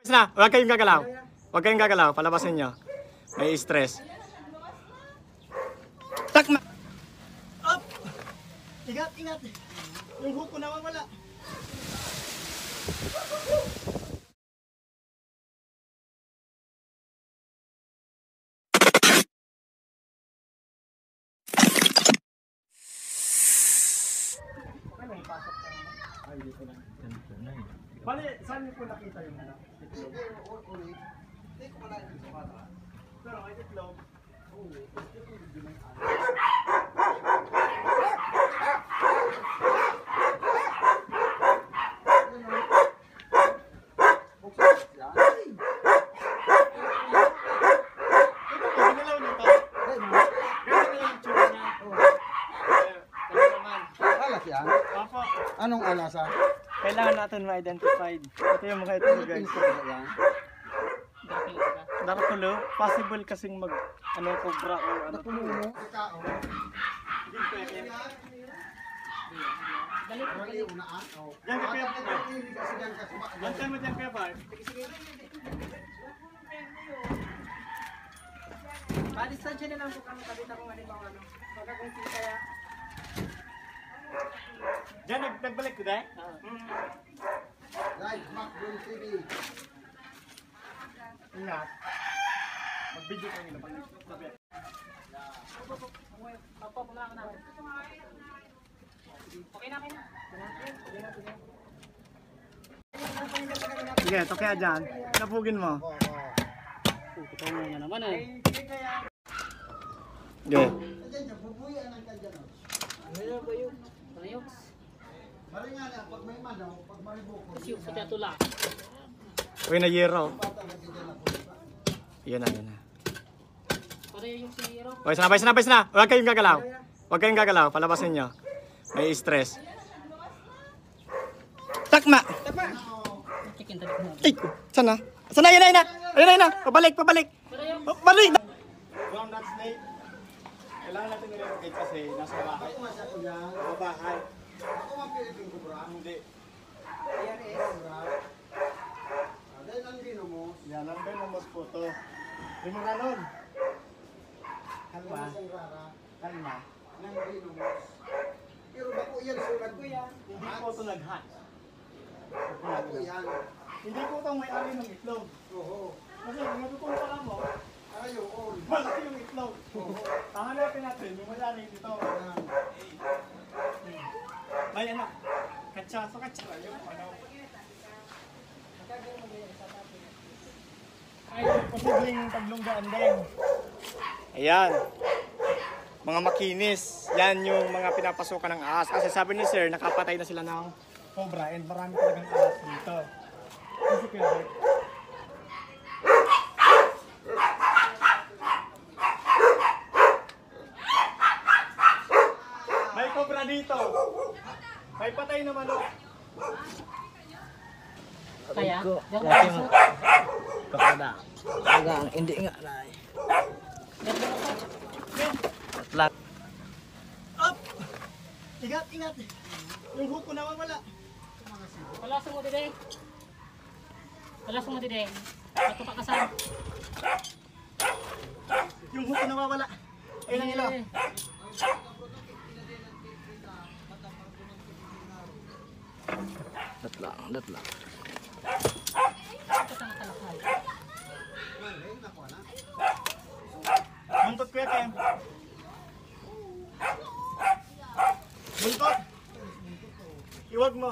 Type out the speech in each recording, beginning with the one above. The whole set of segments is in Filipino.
Na, huwag kayong gagalaw. Huwag kayong gagalaw, palabasin nyo. May stress. Takma! Up! Ingat, ingat. Yung hook ko nawawala. Ay, dito lang. Bali, saan niyo po nakita yung ano? Itlog? Hindi ko malayo dito para. Pero may itlog. Oo, ito hindi may Anong alasa? Kailangan natin ma-identified. Ito yung mga itlog guys. Darakulo, possible kasing mag cobra o ano. Darakulo mo? Dali unaan. Diyan ka kaya ba? Diyan mo diyan kaya ba? Pa-distansya na lang po kami kabita kung halimbawa ano. Pagka kung kaya Diyan nagbalik ko dahil? Live Macron TV. Ingat. Mag-video ka nila. Opo, pumakan na. Okay na kayo. Sige, ito kaya dyan. Napugin mo. Ito nga naman eh. Sige. Bubuyan ang kanya. Ano ba yun? Panayok. Mali nga na, pag may manaw, pag may buko. Kasi sa tiyatula. Uy, na yero. Yan na, yan na. Pareho yung siniro. Okay, sanabay na. Huwag kayong gagalaw. Huwag kayong gagalaw, palabasin nyo. May stress. Takma! Chicken talik mo. Ay, sana? Sana, yun na. Ayun na. Pabalik. Pabalik. Ground nut snake. Kailangan natin nilagay kasi nasa bahay. Ako masya ko yan. Sa bahay. Ako ang Philippine Cobra. Hindi. Dahil ang gino mo, Yan, ang mo po to. Hindi mo ganon. Kalma. isang rara, Kalma. ng gino mo. Pero bako yan, sulat ko yan. Hindi po ito nag-hatch. Bako yan. Hindi po ito may-ari ng itlog. Oo. Kasi matutong pala mo, Ayaw, all. malaki yung itlog. Hanapin natin yung may-ari dito. Yan. May ano, katsa. So katsa yung ano. Ay, posibleng taglunggaan din. Ayan. Mga makinis. Yan yung mga pinapasukan ng ahas. Kasi sabi ni sir, nakapatay na sila ng cobra and marami talagang ahas dito. Kasi kaya, may cobra dito. May patay na manok. Kaya? Kakada. Agang hindi nga na. Lat. Up! Ingat, ingat. Yung hook ko nawawala. Palasong mo dide. Palasong mo dide. Pato pa kasama. Yung hook ko nawawala. Ayun ang ilaw. Dat lang. Buntot ko yan, Ken. Buntot. Iwag mo.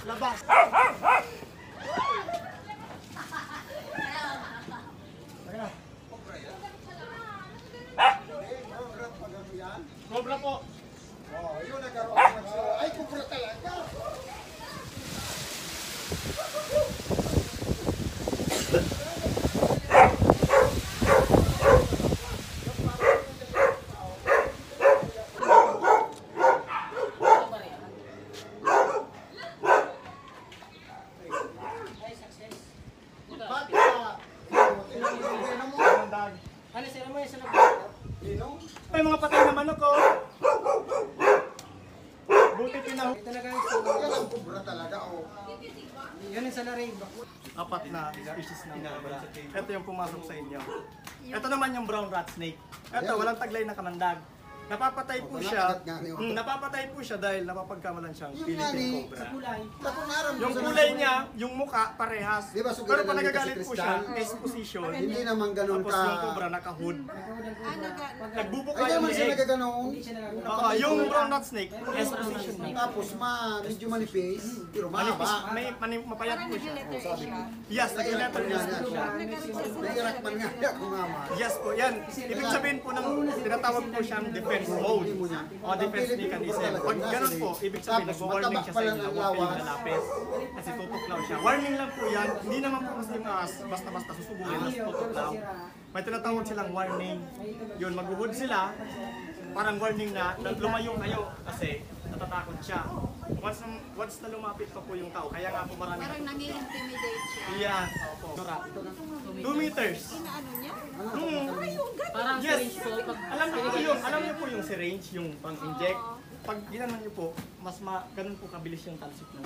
Labas. Cobra po. Oh, yun nagkaroon. Ay, Cobra talaga. Ano sila mo yung sa loob? May mga patay na manok ko. Buti pinahuli. Talaga yung Yan ang Cobra talaga, oh. Yan yung sa laring. apat na species ng cobra. Ito yung pumasok sa inyo. Ito naman yung brown rat snake. Ito, walang taglay na kamandag. Napapatay po siya. Napapatay po siya dahil napapagkamalan siyang Yung Philippine ngani, cobra. nakunaram Yung kulay niya, yung muka, parehas. Di ba, sugiran Pero pag lang dito nagagalit si po siya, Crystal? exposition. Hindi naman ganun Tapos ka. yung cobra naka-hood. Nagbubuka Ay, yung naman siya leeg. nagaganoon. Yung brown rat snake, exposition na. Tapos medyo manipis, pero Manipis, mahaba. mapayat po siya. Sabi ko. Yes, nag-letter Naiiyak yes man po siya. Naiiyak man nga niya kung ama. Yes po, yan. Ibig sabihin po ng tinatawag po siyang defense mode o defense mechanism. Pag ganun po, ibig sabihin nag-warning siya sa inyo, huwag kayong lalapis. Kasi tutuklaw siya. Warning lang po yan. Hindi naman po kasi basta-basta susubugin na tutuklaw. May tinatawag silang warning. Yun, maghuhod sila. Parang warning na lumayo kayo kasi natatakot siya. Once na lumapit pa po yung tao, kaya nga po marami. Parang nang-i-intimidate siya. Yan, opo. 2 meters. Inaano niya? Parang Yes. syringe po. Pag Alam niyo po yung syringe, yung pang-inject. Pag ginanon niyo po, ganun po kabilis yung talsik ng